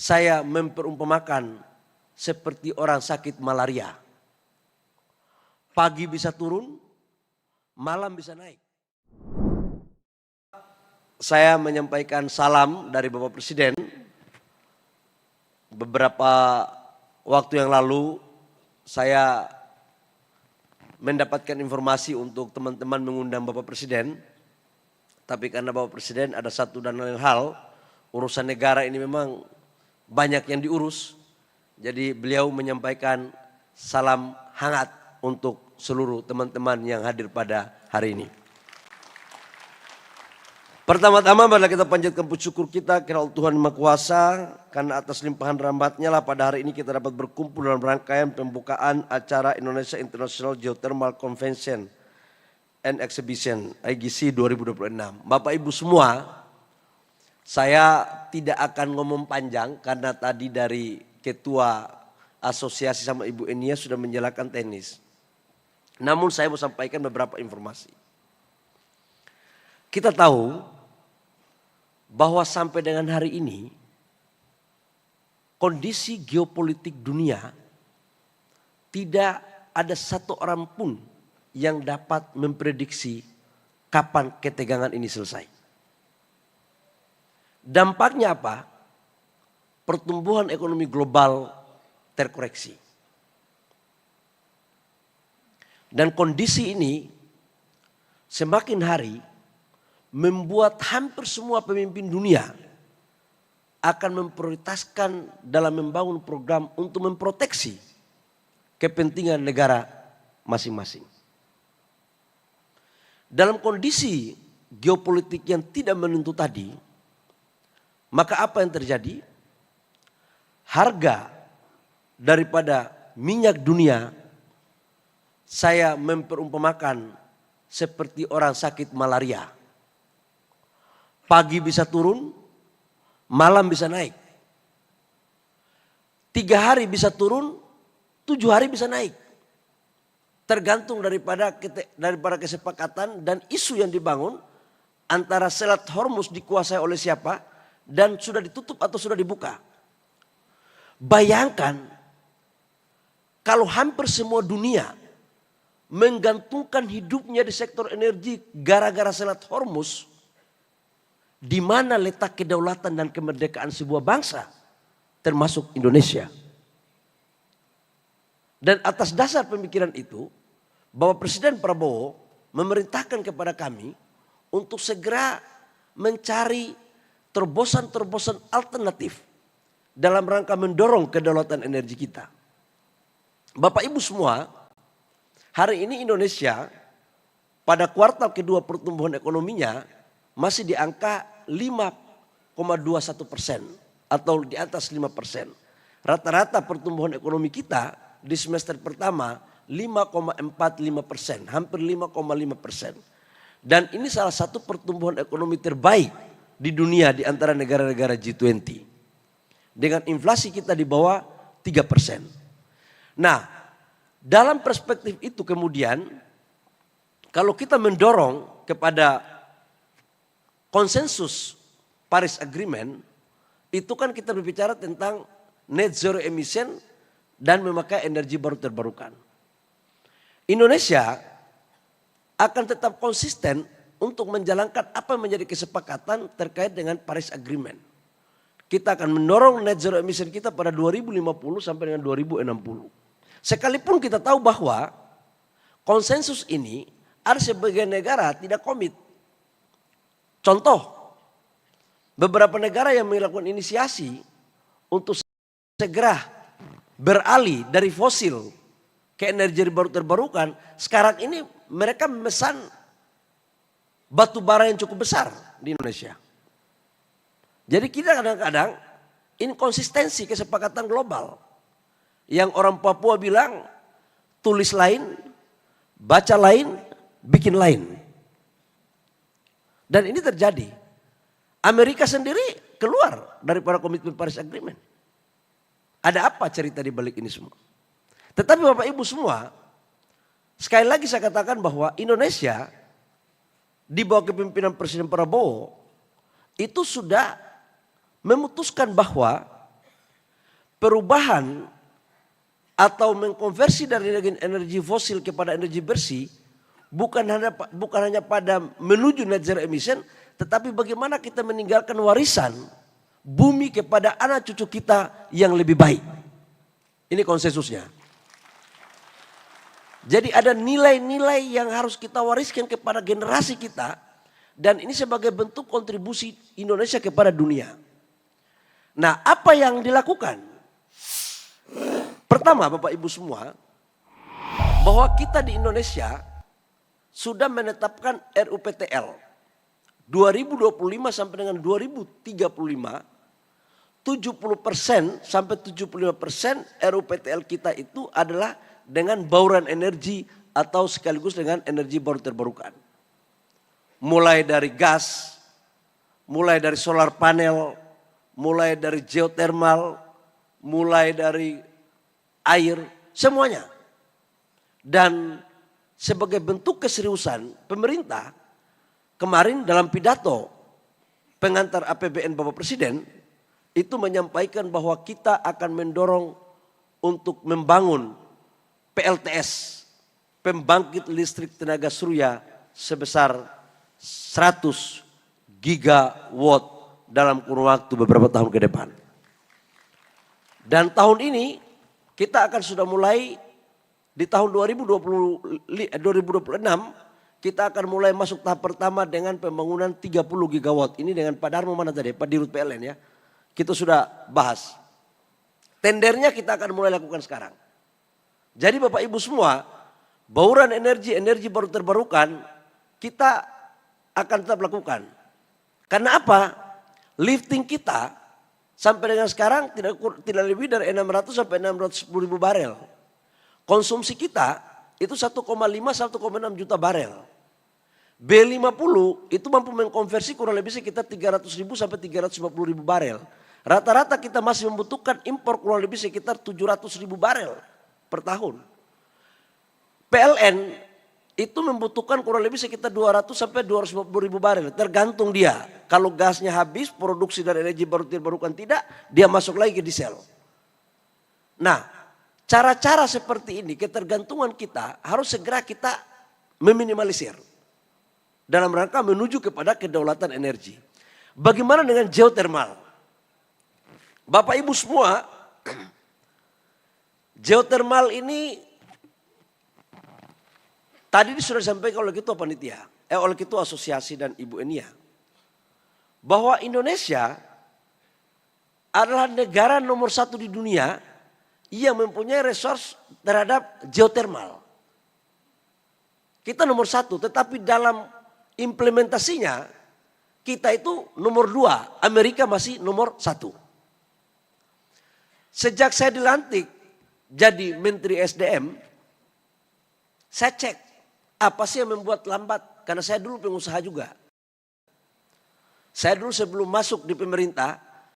Saya memperumpamakan seperti orang sakit malaria. Pagi bisa turun, malam bisa naik. Saya menyampaikan salam dari Bapak Presiden. Beberapa waktu yang lalu saya mendapatkan informasi untuk teman-teman mengundang Bapak Presiden. Tapi karena Bapak Presiden ada satu dan lain hal, urusan negara ini memang banyak yang diurus. Jadi beliau menyampaikan salam hangat untuk seluruh teman-teman yang hadir pada hari ini. Pertama-tama marilah kita panjatkan puji syukur kita kepada Allah Tuhan Maha Kuasa, karena atas limpahan rahmat-Nya lah pada hari ini kita dapat berkumpul dalam rangkaian pembukaan acara Indonesia International Geothermal Convention and Exhibition IGC 2026. Bapak Ibu semua, saya tidak akan ngomong panjang karena tadi dari Ketua Asosiasi sama Ibu Enia sudah menjelaskan teknis. Namun saya mau sampaikan beberapa informasi. Kita tahu bahwa sampai dengan hari ini kondisi geopolitik dunia tidak ada satu orang pun yang dapat memprediksi kapan ketegangan ini selesai. Dampaknya apa? Pertumbuhan ekonomi global terkoreksi. Dan kondisi ini semakin hari membuat hampir semua pemimpin dunia akan memprioritaskan dalam membangun program untuk memproteksi kepentingan negara masing-masing. Dalam kondisi geopolitik yang tidak menentu tadi, maka apa yang terjadi? Harga daripada minyak dunia saya memperumpamakan seperti orang sakit malaria. Pagi bisa turun, malam bisa naik. 3 hari bisa turun, 7 hari bisa naik. Tergantung daripada kesepakatan dan isu yang dibangun antara Selat Hormuz dikuasai oleh siapa dan sudah ditutup atau sudah dibuka. Bayangkan kalau hampir semua dunia menggantungkan hidupnya di sektor energi gara-gara Selat Hormuz, di mana letak kedaulatan dan kemerdekaan sebuah bangsa, termasuk Indonesia. Dan atas dasar pemikiran itu, Bapak Presiden Prabowo memerintahkan kepada kami untuk segera mencari terobosan-terobosan alternatif dalam rangka mendorong kedaulatan energi kita. Bapak Ibu semua, hari ini Indonesia pada kuartal kedua pertumbuhan ekonominya masih di angka 5,21% atau di atas 5%. Rata-rata pertumbuhan ekonomi kita di semester pertama 5,45%, hampir 5,5%. Dan ini salah satu pertumbuhan ekonomi terbaik di dunia di antara negara-negara G20. Dengan inflasi kita di bawah 3%. Nah, dalam perspektif itu kemudian kalau kita mendorong kepada konsensus Paris Agreement, itu kan kita berbicara tentang net zero emission dan memakai energi baru terbarukan. Indonesia akan tetap konsisten untuk menjalankan apa yang menjadi kesepakatan terkait dengan Paris Agreement. Kita akan mendorong net zero emission kita pada 2050 sampai dengan 2060. Sekalipun kita tahu bahwa konsensus ini ada sebagian negara tidak komit. Contoh, beberapa negara yang melakukan inisiasi untuk segera beralih dari fosil ke energi baru terbarukan, sekarang ini mereka memesan batu bara yang cukup besar di Indonesia. Jadi kita kadang-kadang inkonsistensi kesepakatan global. Yang orang Papua bilang tulis lain, baca lain, bikin lain. Dan ini terjadi. Amerika sendiri keluar daripada komitmen Paris Agreement. Ada apa cerita di balik ini semua? Tetapi Bapak Ibu semua, sekali lagi saya katakan bahwa Indonesia di bawah kepemimpinan Presiden Prabowo itu sudah memutuskan bahwa perubahan atau mengkonversi dari energi fosil kepada energi bersih bukan hanya pada menuju net zero emission, tetapi bagaimana kita meninggalkan warisan bumi kepada anak cucu kita yang lebih baik. Ini konsensusnya. Jadi ada nilai-nilai yang harus kita wariskan kepada generasi kita, dan ini sebagai bentuk kontribusi Indonesia kepada dunia. Nah, apa yang dilakukan? Pertama, Bapak Ibu semua, bahwa kita di Indonesia sudah menetapkan RUPTL 2025 sampai dengan 2035, 70% sampai 75% RUPTL kita itu adalah dengan bauran energi atau sekaligus dengan energi baru terbarukan. Mulai dari gas, mulai dari solar panel, mulai dari geothermal, mulai dari air, semuanya. Dan sebagai bentuk keseriusan pemerintah, kemarin dalam pidato pengantar APBN Bapak Presiden itu menyampaikan bahwa kita akan mendorong untuk membangun PLTS, pembangkit listrik tenaga surya sebesar 100 gigawatt dalam kurun waktu beberapa tahun ke depan. Dan tahun ini kita akan sudah mulai di tahun 2026 kita akan mulai masuk tahap pertama dengan pembangunan 30 gigawatt. Ini dengan Pak Darmo mana tadi? Pak Dirut PLN ya. Kita sudah bahas. Tendernya kita akan mulai lakukan sekarang. Jadi Bapak Ibu semua, bauran energi baru terbarukan kita akan tetap lakukan. Karena apa? Lifting kita sampai dengan sekarang tidak lebih dari 600 sampai 610 ribu barel. Konsumsi kita itu 1,5 1,6 juta barel. B50 itu mampu mengkonversi kurang lebih sekitar 300 ribu sampai 350 ribu barel. Rata-rata kita masih membutuhkan impor kurang lebih sekitar 700 ribu barel per tahun. PLN itu membutuhkan kurang lebih sekitar 200 sampai 250 ribu barel. Tergantung dia. Kalau gasnya habis, produksi dari energi baru terbarukan tidak, dia masuk lagi ke diesel. Nah, cara-cara seperti ini, ketergantungan kita harus segera kita meminimalisir. Dalam rangka menuju kepada kedaulatan energi. Bagaimana dengan geothermal? Bapak Ibu semua, geothermal ini tadi sudah disampaikan oleh Ketua Panitia, oleh Ketua Asosiasi dan Ibu Enia, bahwa Indonesia adalah negara nomor 1 di dunia yang mempunyai resource terhadap geothermal. Kita nomor 1, tetapi dalam implementasinya kita itu nomor 2, Amerika masih nomor 1. Sejak saya dilantik jadi Menteri SDM, saya cek apa sih yang membuat lambat? Karena saya dulu pengusaha juga. Saya dulu sebelum masuk di pemerintah,